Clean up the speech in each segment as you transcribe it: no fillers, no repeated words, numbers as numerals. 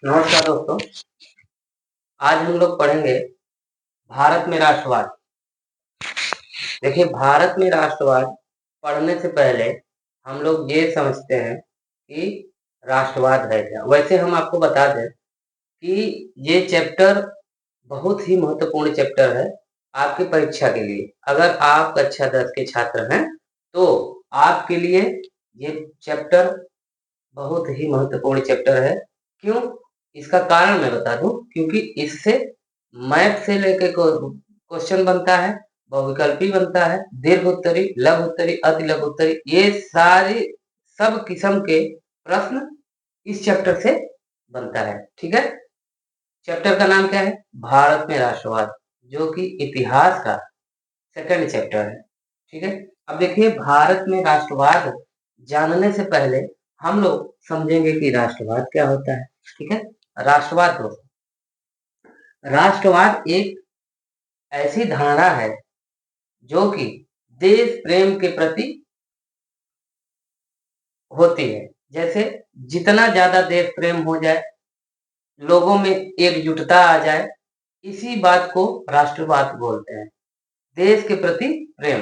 नमस्कार दोस्तों। आज हम लोग पढ़ेंगे भारत में राष्ट्रवाद। देखिए, भारत में राष्ट्रवाद पढ़ने से पहले हम लोग ये समझते हैं कि राष्ट्रवाद है क्या। वैसे हम आपको बता दें कि ये चैप्टर बहुत ही महत्वपूर्ण चैप्टर है आपकी परीक्षा के लिए। अगर आप कक्षा 10 के छात्र हैं तो आपके लिए ये चैप्टर बहुत ही महत्वपूर्ण चैप्टर है। क्यों? इसका कारण मैं बता दूं, क्योंकि इससे मैथ से लेके क्वेश्चन बनता है, बहुविकल्पी बनता है, दीर्घ उत्तरी, लघु उत्तरी, अति लघु उत्तरी, ये सारी सब किस्म के प्रश्न इस चैप्टर से बनता है। ठीक है। चैप्टर का नाम क्या है? भारत में राष्ट्रवाद, जो कि इतिहास का सेकंड चैप्टर है। ठीक है। अब देखिए, भारत में राष्ट्रवाद जानने से पहले हम लोग समझेंगे कि राष्ट्रवाद क्या होता है। ठीक है। राष्ट्रवाद दोस्तों, राष्ट्रवाद एक ऐसी धारणा है जो कि देश प्रेम के प्रति होती है। जैसे जितना ज्यादा देश प्रेम हो जाए, लोगों में एकजुटता आ जाए, इसी बात को राष्ट्रवाद बोलते हैं। देश के प्रति प्रेम,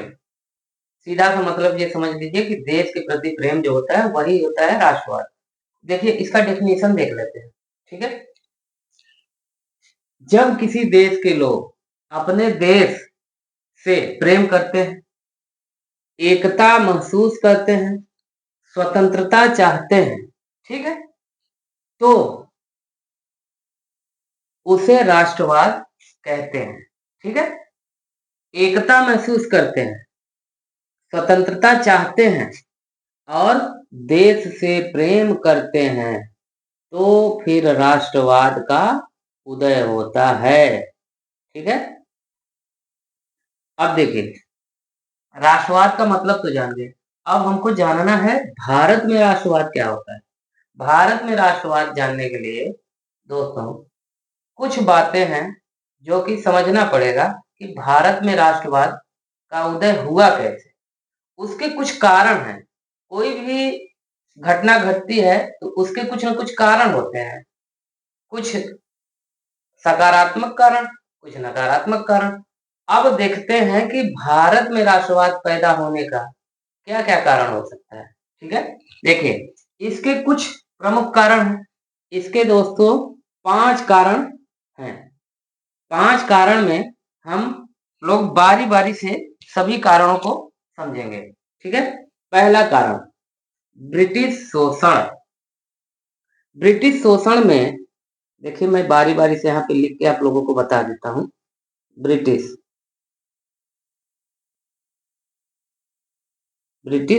सीधा सा मतलब ये समझ लीजिए कि देश के प्रति प्रेम जो होता है वही होता है राष्ट्रवाद। देखिए, इसका डेफिनेशन देख लेते हैं। ठीक है। जब किसी देश के लोग अपने देश से प्रेम करते हैं, एकता महसूस करते हैं, स्वतंत्रता चाहते हैं, ठीक है, तो उसे राष्ट्रवाद कहते हैं। ठीक है। एकता महसूस करते हैं, स्वतंत्रता चाहते हैं और देश से प्रेम करते हैं, तो फिर राष्ट्रवाद का उदय होता है। ठीक है। अब देखिए, राष्ट्रवाद का मतलब तो जान गए। अब हमको जानना है भारत में राष्ट्रवाद क्या होता है। भारत में राष्ट्रवाद जानने के लिए दोस्तों कुछ बातें हैं जो कि समझना पड़ेगा कि भारत में राष्ट्रवाद का उदय हुआ कैसे। उसके कुछ कारण हैं। कोई भी घटना घटती है तो उसके कुछ न कुछ कारण होते हैं, कुछ सकारात्मक कारण, कुछ नकारात्मक कारण। अब देखते हैं कि भारत में राष्ट्रवाद पैदा होने का क्या क्या कारण हो सकता है। ठीक है। देखिए, इसके कुछ प्रमुख कारण हैं। इसके दोस्तों 5 कारण हैं। 5 कारण में हम लोग बारी बारी से सभी कारणों को समझेंगे। ठीक है। पहला कारण, ब्रिटिश शोषण। ब्रिटिश शोषण में देखिए, मैं बारी बारी से यहाँ पे लिख के आप लोगों को बता देता हूँ। ब्रिटिश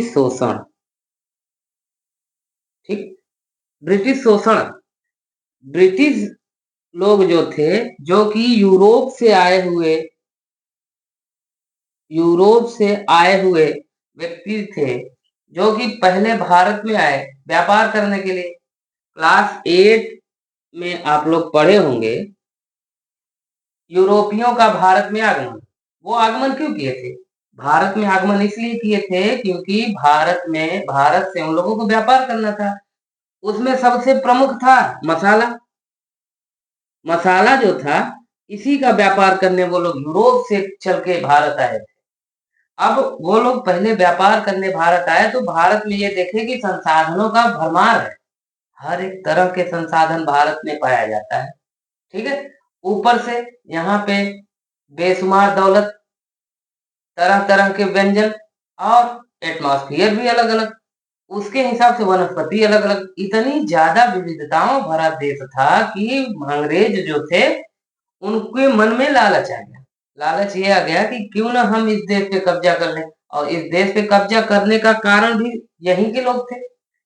शोषण, ठीक। ब्रिटिश शोषण, ब्रिटिश लोग जो थे, जो कि यूरोप से आए हुए व्यक्ति थे, जो कि पहले भारत में आए व्यापार करने के लिए। क्लास 8 में आप लोग पढ़े होंगे यूरोपियों का भारत में आगमन। वो आगमन क्यों किए थे? भारत में आगमन इसलिए किए थे क्योंकि भारत से उन लोगों को व्यापार करना था। उसमें सबसे प्रमुख था मसाला। मसाला जो था, इसी का व्यापार करने वो लोग यूरोप से चल के भारत आए थे। अब वो लोग पहले व्यापार करने भारत आए तो भारत में ये देखे कि संसाधनों का भरमार है, हर एक तरह के संसाधन भारत में पाया जाता है। ठीक है। ऊपर से यहाँ पे बेशुमार दौलत, तरह तरह के व्यंजन और एटमॉस्फेयर भी अलग अलग, उसके हिसाब से वनस्पति अलग अलग, इतनी ज्यादा विविधताओं भरा देश था कि अंग्रेज जो थे उनके मन में लालच आ गया। लालच ये आ गया कि क्यों ना हम इस देश पे कब्जा कर लें। और इस देश पे कब्जा करने का कारण भी यहीं के लोग थे।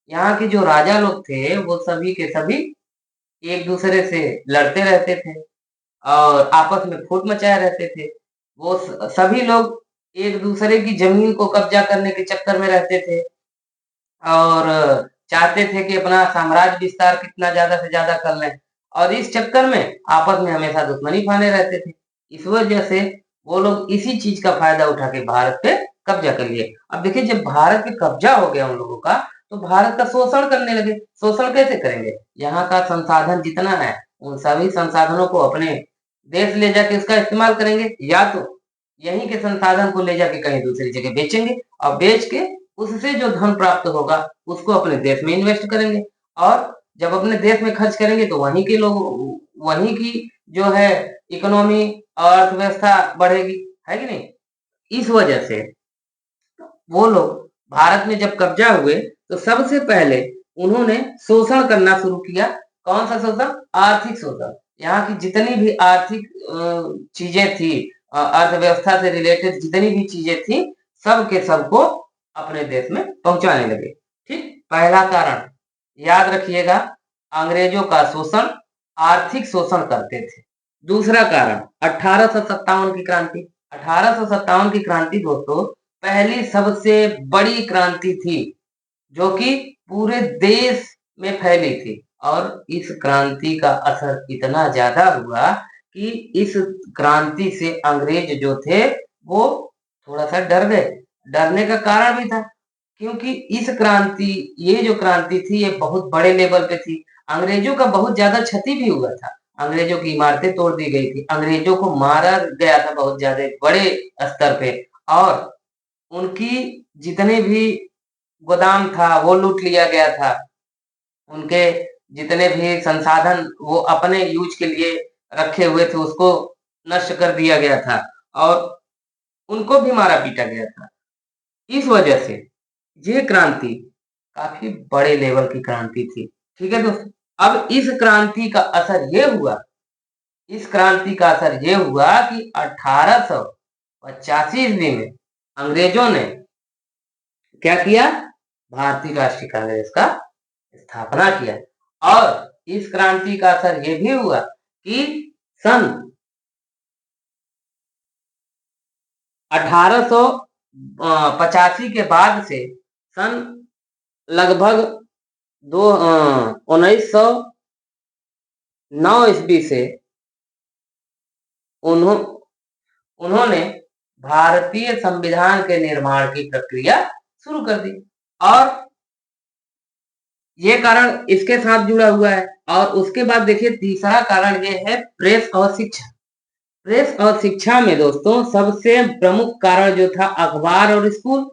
यहाँ के जो राजा लोग थे वो सभी के सभी एक दूसरे से लड़ते रहते थे और आपस में फूट मचाए रहते थे। वो सभी लोग एक दूसरे की जमीन को कब्जा करने के चक्कर में रहते थे और चाहते थे कि अपना साम्राज्य विस्तार कितना ज्यादा से ज्यादा कर लें, और इस चक्कर में आपस में हमेशा दुश्मनी फाने रहते थे। इस वजह से वो लोग इसी चीज का फायदा उठा के भारत पे कब्जा कर लिए। अब देखिए, जब भारत पे कब्जा हो गया उन लोगों का, तो भारत का शोषण करने लगे। शोषण कैसे करेंगे? यहाँ का संसाधन जितना है उन सभी संसाधनों को अपने देश ले जाके उसका इस्तेमाल करेंगे, या तो यहीं के संसाधन को ले जाके कहीं दूसरी जगह बेचेंगे और बेच के उससे जो धन प्राप्त होगा उसको अपने देश में इन्वेस्ट करेंगे, और जब अपने देश में खर्च करेंगे तो वहीं के लोग, वहीं की जो है इकोनॉमी और अर्थव्यवस्था बढ़ेगी, है कि नहीं? इस वजह से वो लोग भारत में जब कब्जा हुए तो सबसे पहले उन्होंने शोषण करना शुरू किया। कौन सा शोषण? आर्थिक शोषण। यहाँ की जितनी भी आर्थिक चीजें थी, अर्थव्यवस्था से रिलेटेड जितनी भी चीजें थी, सब के सबको अपने देश में पहुंचाने लगे। ठीक, पहला कारण याद रखिएगा, अंग्रेजों का शोषण, आर्थिक शोषण करते थे। दूसरा कारण 1857 की क्रांति। 1857 की क्रांति दोस्तों पहली सबसे बड़ी क्रांति थी जो कि पूरे देश में फैली थी, और इस क्रांति का असर इतना ज्यादा हुआ कि इस क्रांति से अंग्रेज जो थे वो थोड़ा सा डर गए। डरने का कारण भी था क्योंकि इस क्रांति, ये जो क्रांति थी ये बहुत बड़े लेवल पे थी। अंग्रेजों का बहुत ज्यादा क्षति भी हुआ था, अंग्रेजों की इमारतें तोड़ दी गई थी, अंग्रेजों को मारा गया था बहुत ज्यादा बड़े स्तर पे, और उनकी जितने भी गोदाम था वो लूट लिया गया था। उनके जितने भी संसाधन वो अपने यूज के लिए रखे हुए थे उसको नष्ट कर दिया गया था, और उनको भी मारा पीटा गया था। इस वजह से ये क्रांति काफी बड़े लेवल की क्रांति थी। ठीक है दोस्तों, अब इस क्रांति का असर ये हुआ, इस क्रांति का असर ये हुआ कि 1885 ईस्वी में अंग्रेजों ने क्या किया? भारतीय राष्ट्रीय कांग्रेस का स्थापना किया, और इस क्रांति का असर ये भी हुआ कि सन 1885 के बाद से सन लगभग 1909 ईस्वी से उन्होंने भारतीय संविधान के निर्माण की प्रक्रिया शुरू कर दी, और ये कारण इसके साथ जुड़ा हुआ है। और उसके बाद देखिए तीसरा कारण ये है प्रेस और शिक्षा। प्रेस और शिक्षा में दोस्तों सबसे प्रमुख कारण जो था अखबार और स्कूल।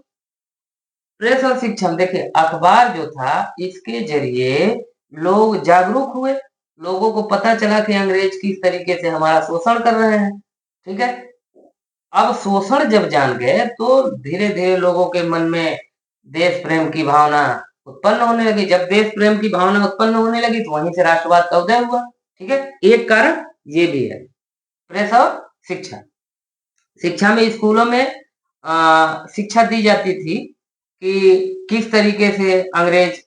प्रेस और शिक्षा में देखिए अखबार जो था इसके जरिए लोग जागरूक हुए, लोगों को पता चला कि अंग्रेज किस तरीके से हमारा शोषण कर रहे हैं। ठीक है, अब शोषण जब जान गए तो धीरे धीरे लोगों के मन में देश प्रेम की भावना उत्पन्न होने लगी। जब देश प्रेम की भावना उत्पन्न होने लगी तो वहीं से राष्ट्रवाद का उदय हुआ। ठीक है, एक कारण ये भी है, प्रेस और शिक्षा। शिक्षा में स्कूलों में शिक्षा दी जाती थी कि किस तरीके से अंग्रेज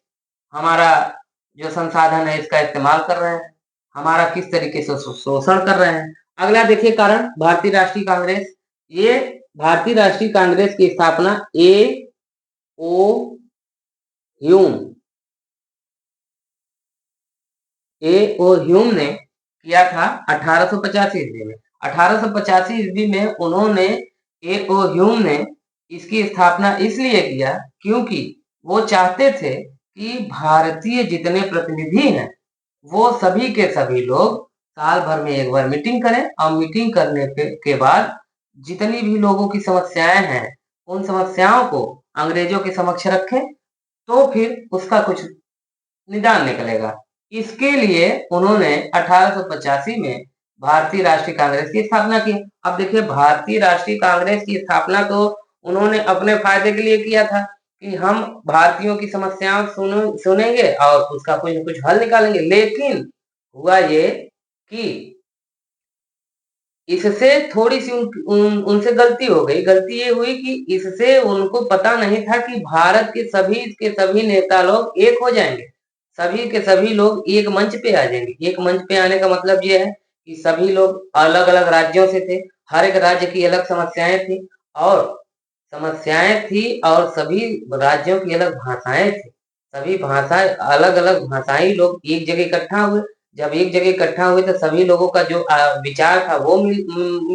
हमारा जो संसाधन है इसका इस्तेमाल कर रहे हैं, हमारा किस तरीके से शोषण कर रहे हैं। अगला देखिए कारण भारतीय राष्ट्रीय कांग्रेस। ये भारतीय राष्ट्रीय कांग्रेस की स्थापना ए ओ ह्यूम ने किया था 1885 ईस्वी में। 1885 ईस्वी में उन्होंने ए ओ ह्यूम ने इसकी स्थापना इसलिए किया क्योंकि वो चाहते थे कि भारतीय जितने प्रतिनिधि हैं वो सभी के सभी लोग साल भर में एक बार मीटिंग करें, और मीटिंग करने के बाद जितनी भी लोगों की समस्याएं हैं उन समस्याओं को अंग्रेजों के समक्ष रखें, तो फिर उसका कुछ निदान निकलेगा। इसके लिए उन्होंने 1885 में भारतीय राष्ट्रीय कांग्रेस की स्थापना की। अब देखिए भारतीय राष्ट्रीय कांग्रेस की स्थापना तो उन्होंने अपने फायदे के लिए किया था कि हम भारतीयों की समस्याओं सुनेंगे और उसका कुछ न कुछ हल निकालेंगे, लेकिन हुआ ये कि इससे थोड़ी सी उनसे गलती हो गई। गलती ये हुई कि इससे उनको पता नहीं था कि भारत के सभी नेता लोग एक हो जाएंगे, सभी के सभी लोग एक मंच पे आ जाएंगे। एक मंच पे आने का मतलब ये है कि सभी लोग अलग अलग राज्यों से थे, हर एक राज्य की अलग समस्याएं थी और सभी राज्यों की अलग भाषाएं थी। सभी भाषाएं अलग अलग भाषाई लोग एक जगह इकट्ठा हुए। जब एक जगह इकट्ठा हुए तो सभी लोगों का जो विचार था वो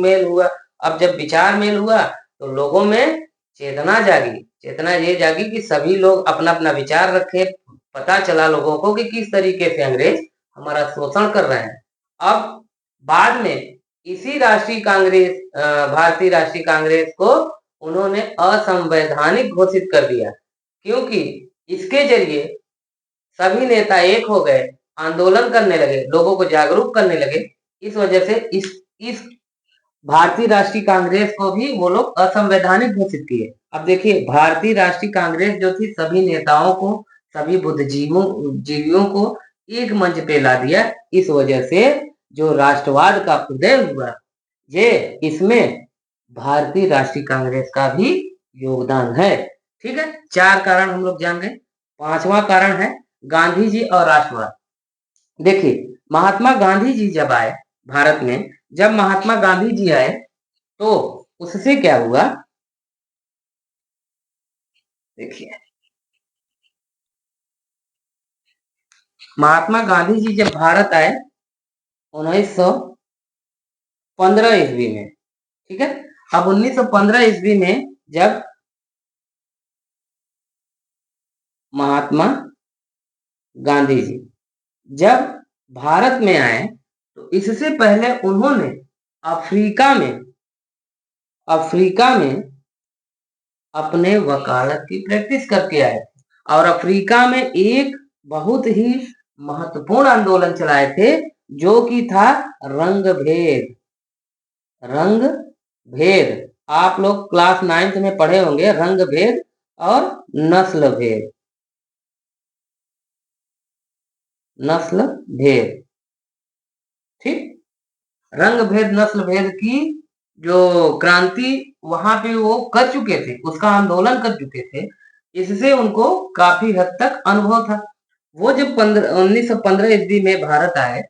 मेल हुआ। अब जब विचार मेल हुआ तो लोगों में चेतना जागी चेतना ये जागी कि सभी लोग अपना अपना विचार रखे, पता चला लोगों को कि किस तरीके से अंग्रेज हमारा शोषण कर रहे हैं। अब बाद में इसी राष्ट्रीय कांग्रेस, भारतीय राष्ट्रीय कांग्रेस को उन्होंने असंवैधानिक घोषित कर दिया, क्योंकि इसके जरिए सभी नेता एक हो गए, आंदोलन करने लगे, लोगों को जागरूक करने लगे। इस वजह से इस भारतीय राष्ट्रीय कांग्रेस को भी वो लोग असंवैधानिक घोषित किए। अब देखिए, भारतीय राष्ट्रीय कांग्रेस जो थी सभी नेताओं को, सभी बुद्धिजीवियों को एक मंच पे ला दिया। इस वजह से जो राष्ट्रवाद का उदय हुआ, ये इसमें भारतीय राष्ट्रीय कांग्रेस का भी योगदान है। ठीक है, 4 कारण हम लोग जान गए। 5वां कारण है गांधी जी और राष्ट्रवाद। देखिए, महात्मा गांधी जी जब आए भारत में, जब महात्मा गांधी जी आए तो उससे क्या हुआ, देखिए, महात्मा गांधी जी जब भारत आए 1915 ईस्वी में, ठीक है। अब 1915 ईस्वी में जब महात्मा गांधी जी जब भारत में आए तो इससे पहले उन्होंने अफ्रीका में अपने वकालत की प्रैक्टिस करके आए और अफ्रीका में एक बहुत ही महत्वपूर्ण आंदोलन चलाए थे, जो कि था रंग भेद। आप लोग क्लास 9th में पढ़े होंगे, रंग भेद और नस्ल भेद। ठीक, रंग भेद नस्ल भेद की जो क्रांति वहां पे वो कर चुके थे, उसका आंदोलन कर चुके थे, इससे उनको काफी हद तक अनुभव था। वो जब 1915 ईस्वी में भारत आए,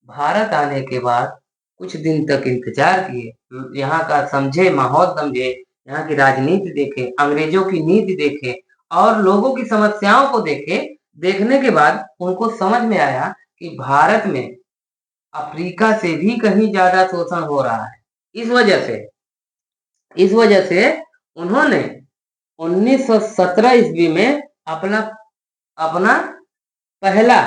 भारत आने के बाद कुछ दिन तक इंतजार किए, यहाँ का समझे, माहौल समझे, यहाँ की राजनीति देखे, अंग्रेजों की नीति देखे और लोगों की समस्याओं को देखे। देखने के बाद उनको समझ में आया कि भारत में अफ्रीका से भी कहीं ज्यादा शोषण हो रहा है। इस वजह से उन्होंने 1917 ईस्वी में अपना अपना पहला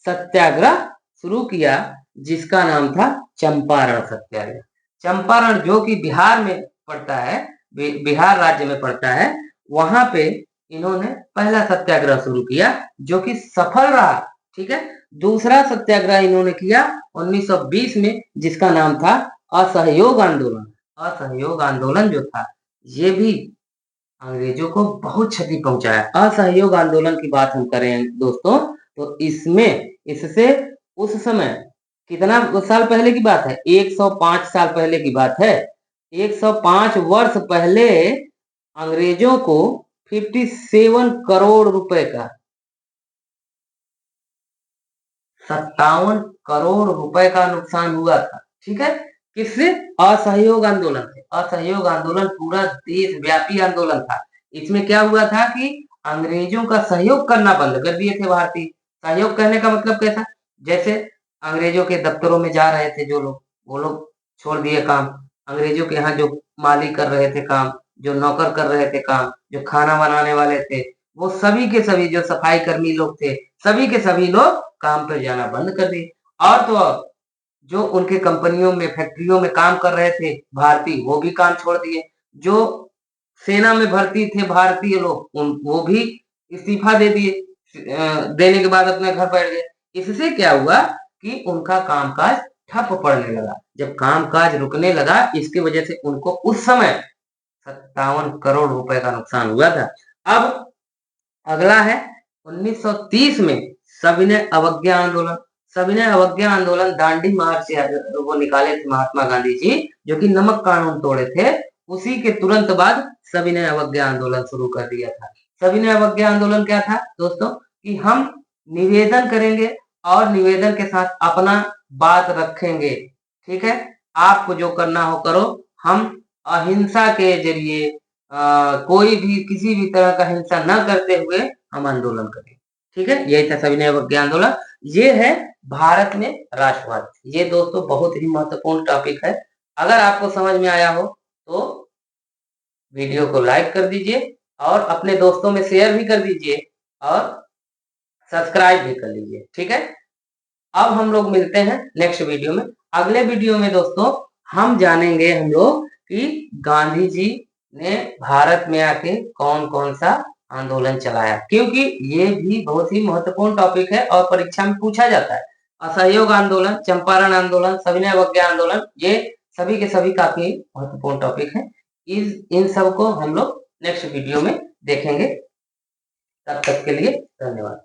सत्याग्रह शुरू किया, जिसका नाम था चंपारण सत्याग्रह। चंपारण जो कि बिहार में पड़ता है, बिहार राज्य में पड़ता है, वहां पे इन्होंने पहला सत्याग्रह शुरू किया जो कि सफल रहा। ठीक है, दूसरा सत्याग्रह इन्होंने किया 1920 में, जिसका नाम था असहयोग आंदोलन। असहयोग आंदोलन जो था, ये भी अंग्रेजों को बहुत क्षति पहुंचाया। असहयोग आंदोलन की बात हम करें दोस्तों, तो इससे उस समय कितना साल पहले की बात है, 105 साल पहले की बात है। 105 वर्ष पहले अंग्रेजों को 57 करोड़ रुपए का, 57 करोड़ रुपए का नुकसान हुआ था। ठीक है, किससे? असहयोग आंदोलन से। असहयोग आंदोलन पूरा देशव्यापी आंदोलन था। इसमें क्या हुआ था कि अंग्रेजों का सहयोग करना बंद कर दिए थे भारतीय। सहयोग करने का मतलब कैसा? जैसे अंग्रेजों के दफ्तरों में जा रहे थे जो लोग, वो लोग छोड़ दिए काम। अंग्रेजों के यहाँ जो माली कर रहे थे काम, जो नौकर कर रहे थे काम, जो खाना बनाने वाले थे, वो सभी के सभी, जो सफाई कर्मी लोग थे, सभी के सभी लोग काम पर जाना बंद कर दिए। और तो और जो उनके कंपनियों में, फैक्ट्रियों में काम कर रहे थे भारतीय, वो भी काम छोड़ दिए। जो सेना में भर्ती थे भारतीय लोग, वो भी इस्तीफा दे दिए। देने के बाद अपने घर बैठ गए। इससे क्या हुआ कि उनका कामकाज ठप पड़ने लगा। जब कामकाज रुकने लगा, इसकी वजह से उनको उस समय 57 करोड़ रुपए का नुकसान हुआ था। अब अगला है 1930 में सविनय अवज्ञा आंदोलन। सविनय अवज्ञा आंदोलन दांडी मार्च से वो निकाले थे महात्मा गांधी जी, जो कि नमक कानून तोड़े थे। उसी के तुरंत बाद सविनय अवज्ञा आंदोलन शुरू कर दिया था। सविनय अवज्ञा आंदोलन क्या था दोस्तों, कि हम निवेदन करेंगे और निवेदन के साथ अपना बात रखेंगे। ठीक है, आपको जो करना हो करो, हम अहिंसा के जरिए कोई भी किसी भी तरह का हिंसा न करते हुए हम आंदोलन करें। ठीक है, यही था सविनय अवज्ञा आंदोलन। ये है भारत में राष्ट्रवाद। ये दोस्तों बहुत ही महत्वपूर्ण टॉपिक है। अगर आपको समझ में आया हो तो वीडियो को लाइक कर दीजिए और अपने दोस्तों में शेयर भी कर दीजिए और सब्सक्राइब भी कर लीजिए, ठीक है। अब हम लोग मिलते हैं नेक्स्ट वीडियो में। अगले वीडियो में दोस्तों हम जानेंगे हम लोग कि गांधी जी ने भारत में आके कौन कौन सा आंदोलन चलाया, क्योंकि ये भी बहुत ही महत्वपूर्ण टॉपिक है और परीक्षा में पूछा जाता है। असहयोग आंदोलन, चंपारण आंदोलन, सविनय अवज्ञा आंदोलन, ये सभी के सभी काफी महत्वपूर्ण टॉपिक है। इन सब को हम लोग नेक्स्ट वीडियो में देखेंगे। तब तक के लिए धन्यवाद।